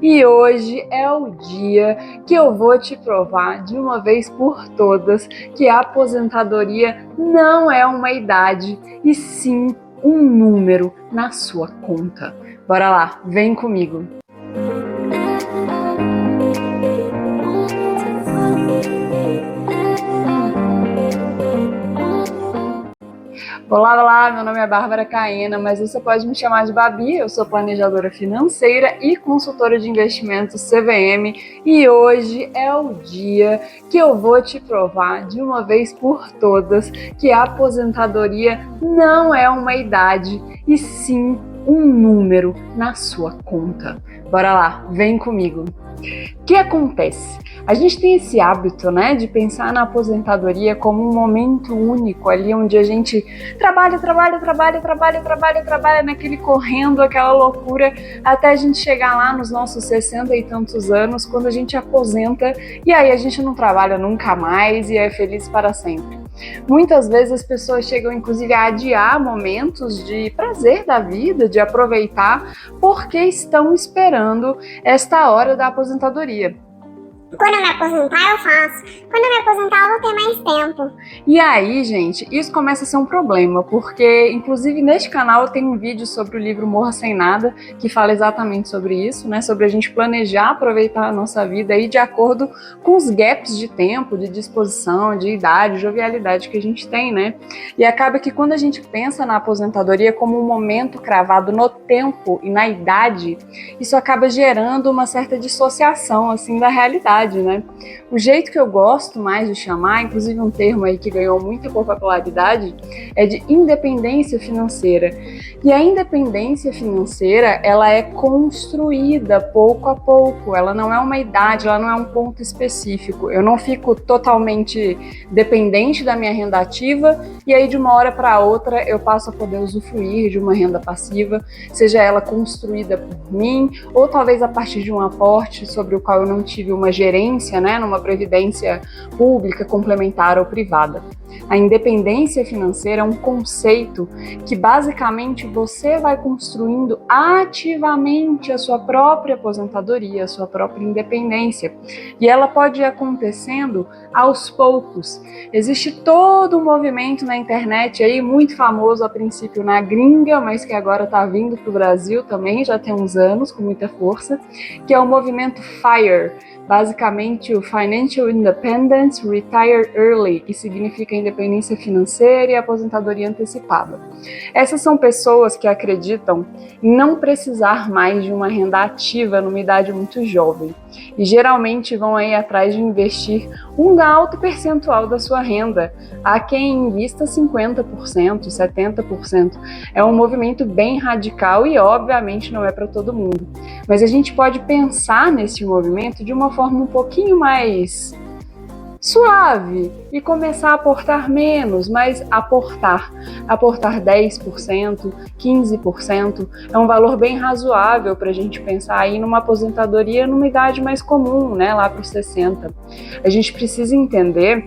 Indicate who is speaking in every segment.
Speaker 1: e hoje é o dia que eu vou te provar de uma vez por todas que a aposentadoria não é uma idade, e sim um número na sua conta. Bora lá, vem comigo! Olá, meu nome é Bárbara Caena, mas você pode me chamar de Babi. Eu sou planejadora financeira e consultora de investimentos CVM, e hoje é o dia que eu vou te provar de uma vez por todas que a aposentadoria não é uma idade, e sim um número na sua conta. Bora lá, vem comigo! O que acontece? A gente tem esse hábito, né, de pensar na aposentadoria como um momento único ali onde a gente trabalha naquele correndo, aquela loucura, até a gente chegar lá nos nossos 60 e tantos anos, quando a gente aposenta e aí a gente não trabalha nunca mais e é feliz para sempre. Muitas vezes as pessoas chegam inclusive a adiar momentos de prazer da vida, de aproveitar, porque estão esperando esta hora da aposentadoria.
Speaker 2: Quando eu me aposentar, eu faço. Quando eu me aposentar, eu vou ter mais tempo.
Speaker 1: E aí, gente, isso começa a ser um problema, porque, inclusive, neste canal eu tenho um vídeo sobre o livro Morra Sem Nada, que fala exatamente sobre isso, né? Sobre a gente planejar, aproveitar a nossa vida aí de acordo com os gaps de tempo, de disposição, de idade, jovialidade que a gente tem, né? E acaba que quando a gente pensa na aposentadoria como um momento cravado no tempo e na idade, isso acaba gerando uma certa dissociação, assim, da realidade. Né? O jeito que eu gosto mais de chamar, inclusive um termo aí que ganhou muita popularidade, é de independência financeira. E a independência financeira, ela é construída pouco a pouco, ela não é uma idade, ela não é um ponto específico. Eu não fico totalmente dependente da minha renda ativa e aí de uma hora para outra eu passo a poder usufruir de uma renda passiva, seja ela construída por mim ou talvez a partir de um aporte sobre o qual eu não tive uma gerência, né, numa previdência pública, complementar ou privada. A independência financeira é um conceito que basicamente você vai construindo ativamente a sua própria aposentadoria, a sua própria independência. E ela pode ir acontecendo aos poucos. Existe todo um movimento na internet aí, muito famoso a princípio na gringa, mas que agora está vindo para o Brasil também, já tem uns anos, com muita força, que é o movimento FIRE. Basicamente, o Financial Independence Retire Early, que significa independência financeira e aposentadoria antecipada. Essas são pessoas que acreditam em não precisar mais de uma renda ativa numa idade muito jovem e geralmente vão aí atrás de investir um alto percentual da sua renda. Há quem invista 50%, 70%. É um movimento bem radical e obviamente não é para todo mundo. Mas a gente pode pensar nesse movimento de uma forma um pouquinho mais suave e começar a aportar menos, mas aportar 10%, 15%, é um valor bem razoável para a gente pensar aí numa aposentadoria numa idade mais comum, né, lá para os 60. A gente precisa entender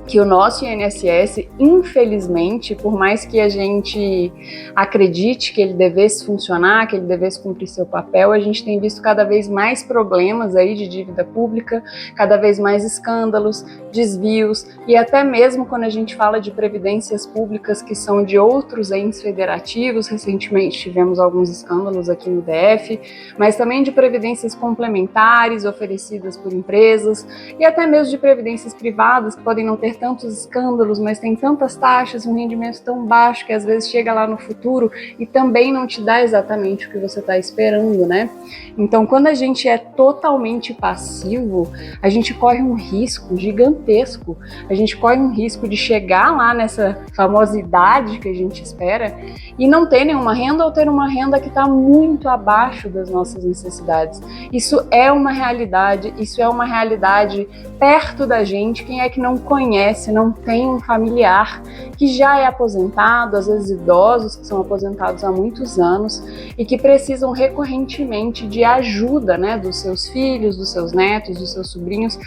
Speaker 1: que o nosso INSS, infelizmente, por mais que a gente acredite que ele devesse funcionar, que ele devesse cumprir seu papel, a gente tem visto cada vez mais problemas aí de dívida pública, cada vez mais escândalos, desvios, e até mesmo quando a gente fala de previdências públicas que são de outros entes federativos, recentemente tivemos alguns escândalos aqui no DF, mas também de previdências complementares oferecidas por empresas, e até mesmo de previdências privadas que podem não ter tantos escândalos, mas tem tantas taxas, um rendimento tão baixo que às vezes chega lá no futuro e também não te dá exatamente o que você está esperando, né? Então, quando a gente é totalmente passivo, a gente corre um risco gigantesco. A gente corre um risco de chegar lá nessa famosa idade que a gente espera e não ter nenhuma renda ou ter uma renda que está muito abaixo das nossas necessidades. Isso é uma realidade perto da gente. Quem é que não conhece, não tem um familiar que já é aposentado, às vezes idosos que são aposentados há muitos anos e que precisam recorrentemente de ajuda, né, dos seus filhos, dos seus netos, dos seus sobrinhos,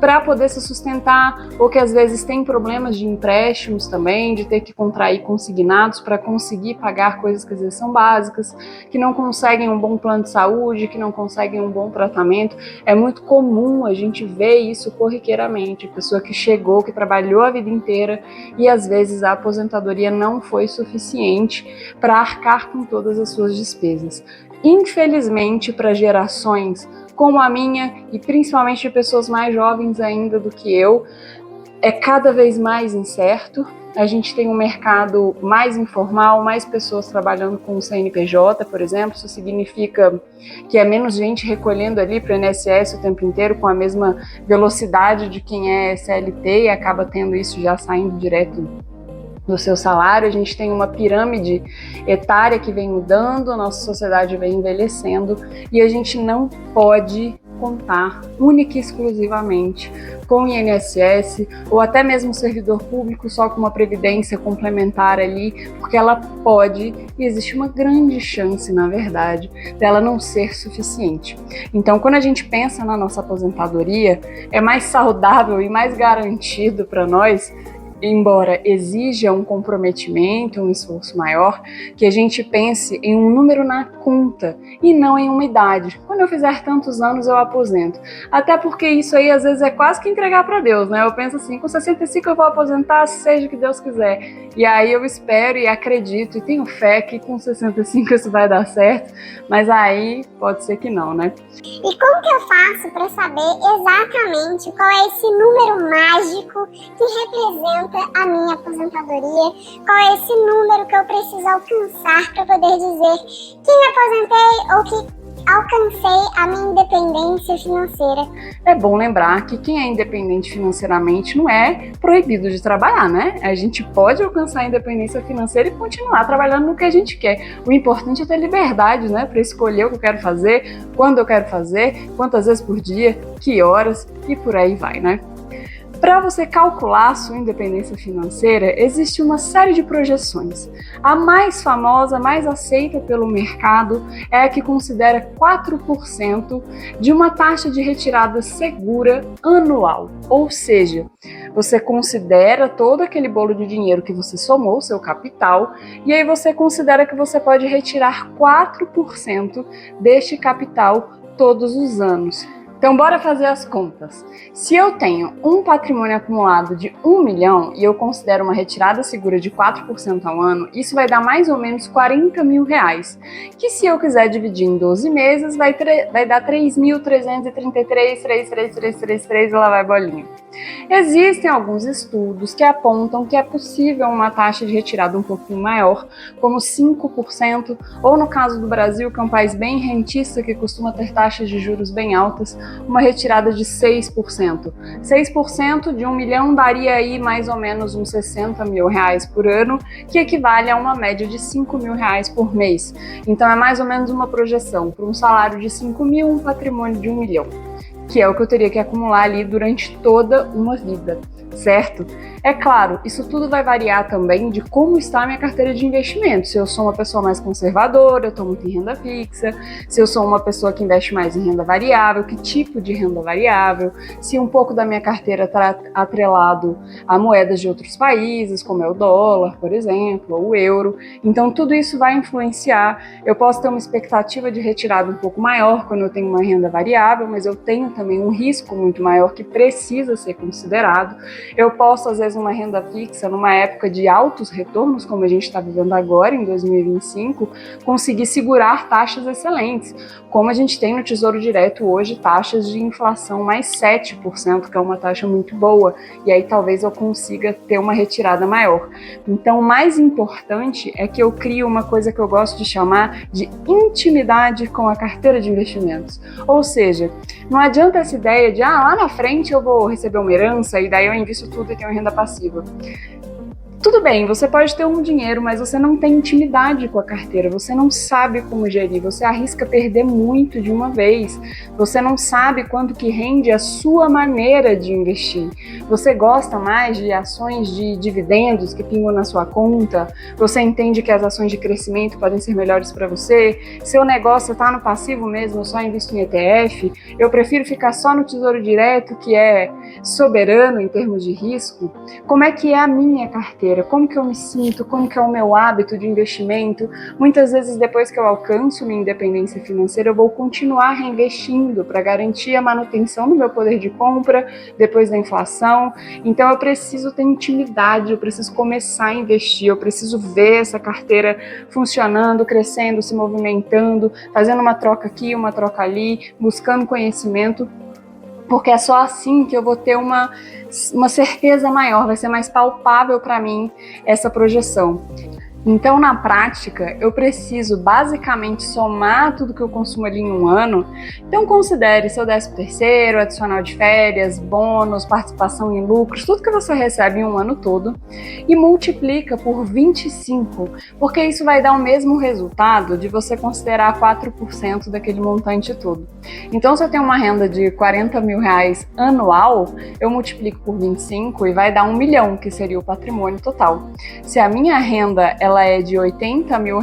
Speaker 1: para poder se sustentar, ou que às vezes tem problemas de empréstimos também, de ter que contrair consignados para conseguir pagar coisas que às vezes são básicas, que não conseguem um bom plano de saúde, que não conseguem um bom tratamento. É muito comum a gente ver isso corriqueiramente, a pessoa que chegou, que trabalhou a vida inteira e às vezes a aposentadoria não foi suficiente para arcar com todas as suas despesas. Infelizmente, para gerações como a minha, e principalmente de pessoas mais jovens ainda do que eu, é cada vez mais incerto. A gente tem um mercado mais informal, mais pessoas trabalhando com o CNPJ, por exemplo. Isso significa que é menos gente recolhendo ali para o INSS o tempo inteiro com a mesma velocidade de quem é CLT e acaba tendo isso já saindo direto do seu salário. A gente tem uma pirâmide etária que vem mudando, a nossa sociedade vem envelhecendo e a gente não pode contar única e exclusivamente com o INSS ou até mesmo o servidor público só com uma previdência complementar ali, porque ela pode, e existe uma grande chance, na verdade, dela não ser suficiente. Então, quando a gente pensa na nossa aposentadoria, é mais saudável e mais garantido para nós, embora exija um comprometimento, um esforço maior, que a gente pense em um número na conta e não em uma idade. Quando eu fizer tantos anos, eu aposento. Até porque isso aí, às vezes, é quase que entregar para Deus, né? Eu penso assim, com 65 eu vou aposentar, seja o que Deus quiser. E aí eu espero e acredito e tenho fé que com 65 isso vai dar certo, mas aí pode ser que não, né?
Speaker 2: E como que eu faço para saber exatamente qual é esse número mágico que representa a minha aposentadoria? Qual é esse número que eu preciso alcançar para poder dizer que me aposentei ou que alcancei a minha independência financeira?
Speaker 1: É bom lembrar que quem é independente financeiramente não é proibido de trabalhar, né? A gente pode alcançar a independência financeira e continuar trabalhando no que a gente quer. O importante é ter liberdade, né? Para escolher o que eu quero fazer, quando eu quero fazer, quantas vezes por dia, que horas e por aí vai, né? Para você calcular a sua independência financeira, existe uma série de projeções. A mais famosa, mais aceita pelo mercado, é a que considera 4% de uma taxa de retirada segura anual. Ou seja, você considera todo aquele bolo de dinheiro que você somou, seu capital, e aí você considera que você pode retirar 4% deste capital todos os anos. Então, bora fazer as contas. Se eu tenho um patrimônio acumulado de 1 milhão e eu considero uma retirada segura de 4% ao ano, isso vai dar mais ou menos 40 mil reais, que se eu quiser dividir em 12 meses, vai dar 3.333, e lá vai bolinha. Existem alguns estudos que apontam que é possível uma taxa de retirada um pouquinho maior, como 5%, ou no caso do Brasil, que é um país bem rentista, que costuma ter taxas de juros bem altas, uma retirada de 6%. 6% de 1 milhão daria aí mais ou menos uns 60 mil reais por ano, que equivale a uma média de 5 mil reais por mês. Então é mais ou menos uma projeção para um salário de 5 mil, um patrimônio de 1 milhão. Que é o que eu teria que acumular ali durante toda uma vida, certo? É claro, isso tudo vai variar também de como está a minha carteira de investimentos. Se eu sou uma pessoa mais conservadora, eu estou muito em renda fixa, se eu sou uma pessoa que investe mais em renda variável, que tipo de renda variável, se um pouco da minha carteira está atrelado a moedas de outros países, como é o dólar, por exemplo, ou o euro. Então tudo isso vai influenciar. Eu posso ter uma expectativa de retirada um pouco maior quando eu tenho uma renda variável, mas eu tenho também um risco muito maior que precisa ser considerado. Eu posso, às vezes, uma renda fixa, numa época de altos retornos, como a gente está vivendo agora, em 2025, conseguir segurar taxas excelentes, como a gente tem no Tesouro Direto hoje, taxas de inflação mais 7%, que é uma taxa muito boa, e aí talvez eu consiga ter uma retirada maior. Então, o mais importante é que eu crio uma coisa que eu gosto de chamar de intimidade com a carteira de investimentos. Ou seja, não adianta essa ideia de, lá na frente eu vou receber uma herança e daí eu invisto tudo e tenho renda passiva. Tudo bem, você pode ter um dinheiro, mas você não tem intimidade com a carteira, você não sabe como gerir, você arrisca perder muito de uma vez, você não sabe quanto que rende a sua maneira de investir. Você gosta mais de ações de dividendos que pingam na sua conta? Você entende que as ações de crescimento podem ser melhores para você? Seu negócio está no passivo mesmo, eu só invisto em ETF? Eu prefiro ficar só no Tesouro Direto, que é soberano em termos de risco? Como é que é a minha carteira? Como que eu me sinto, como que é o meu hábito de investimento? Muitas vezes depois que eu alcanço minha independência financeira, eu vou continuar reinvestindo para garantir a manutenção do meu poder de compra depois da inflação. Então eu preciso ter intimidade, eu preciso começar a investir, eu preciso ver essa carteira funcionando, crescendo, se movimentando, fazendo uma troca aqui, uma troca ali, buscando conhecimento, porque é só assim que eu vou ter uma certeza maior, vai ser mais palpável para mim essa projeção. Então, na prática, eu preciso basicamente somar tudo que eu consumo ali em um ano. Então, considere seu 13º, adicional de férias, bônus, participação em lucros, tudo que você recebe em um ano todo e multiplica por 25, porque isso vai dar o mesmo resultado de você considerar 4% daquele montante todo. Então, se eu tenho uma renda de R$40 mil anual, eu multiplico por 25 e vai dar 1 milhão, que seria o patrimônio total. Se a minha renda ela é de R$80 mil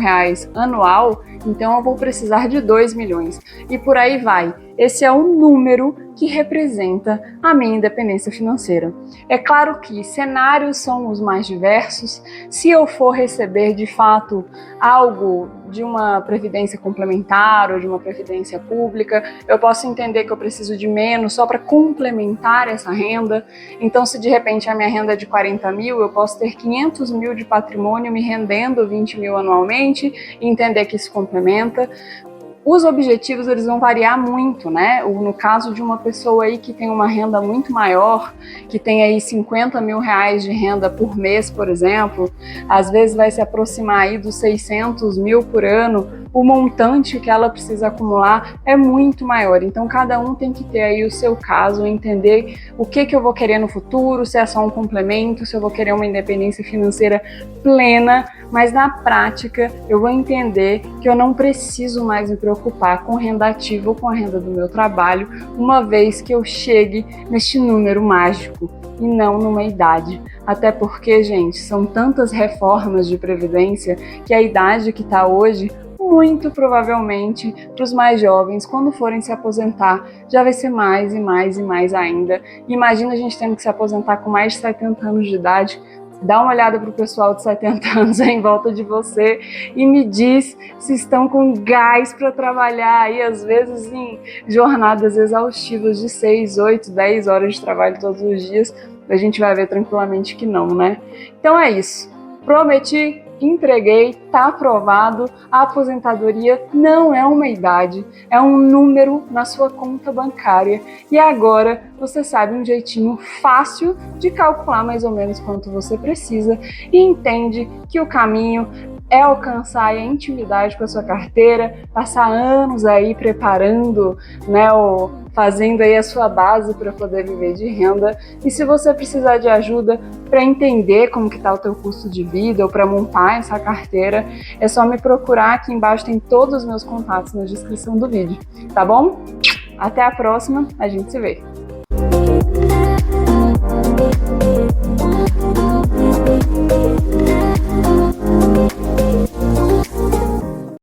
Speaker 1: anual, então eu vou precisar de 2 milhões. E por aí vai. Esse é o número que representa a minha independência financeira. É claro que cenários são os mais diversos. Se eu for receber de fato algo de uma previdência complementar ou de uma previdência pública, eu posso entender que eu preciso de menos só para complementar essa renda. Então, se de repente a minha renda é de 40 mil, eu posso ter 500 mil de patrimônio me rendendo 20 mil anualmente e entender que isso complementa. Os objetivos eles vão variar muito, né? No caso de uma pessoa aí que tem uma renda muito maior, que tem aí 50 mil de renda por mês, por exemplo, às vezes vai se aproximar aí dos 600 mil por ano, o montante que ela precisa acumular é muito maior. Então, cada um tem que ter aí o seu caso, entender o que eu vou querer no futuro, se é só um complemento, se eu vou querer uma independência financeira plena, mas na prática eu vou entender que eu não preciso mais me preocupar com renda ativa ou com a renda do meu trabalho, uma vez que eu chegue neste número mágico e não numa idade. Até porque, gente, são tantas reformas de previdência que a idade que está hoje, muito provavelmente para os mais jovens, quando forem se aposentar, já vai ser mais e mais e mais ainda. Imagina a gente tendo que se aposentar com mais de 70 anos de idade. Dá uma olhada para o pessoal de 70 anos aí em volta de você e me diz se estão com gás para trabalhar aí, às vezes em jornadas exaustivas de 6, 8, 10 horas de trabalho todos os dias. A gente vai ver tranquilamente que não, né? Então é isso. Prometi, entreguei, tá aprovado. A aposentadoria não é uma idade, é um número na sua conta bancária. E agora você sabe um jeitinho fácil de calcular mais ou menos quanto você precisa e entende que o caminho é alcançar a intimidade com a sua carteira, passar anos aí preparando, né, fazendo aí a sua base para poder viver de renda. E se você precisar de ajuda para entender como que está o teu custo de vida ou para montar essa carteira, é só me procurar. Aqui embaixo tem todos os meus contatos na descrição do vídeo, tá bom? Até a próxima, a gente se vê!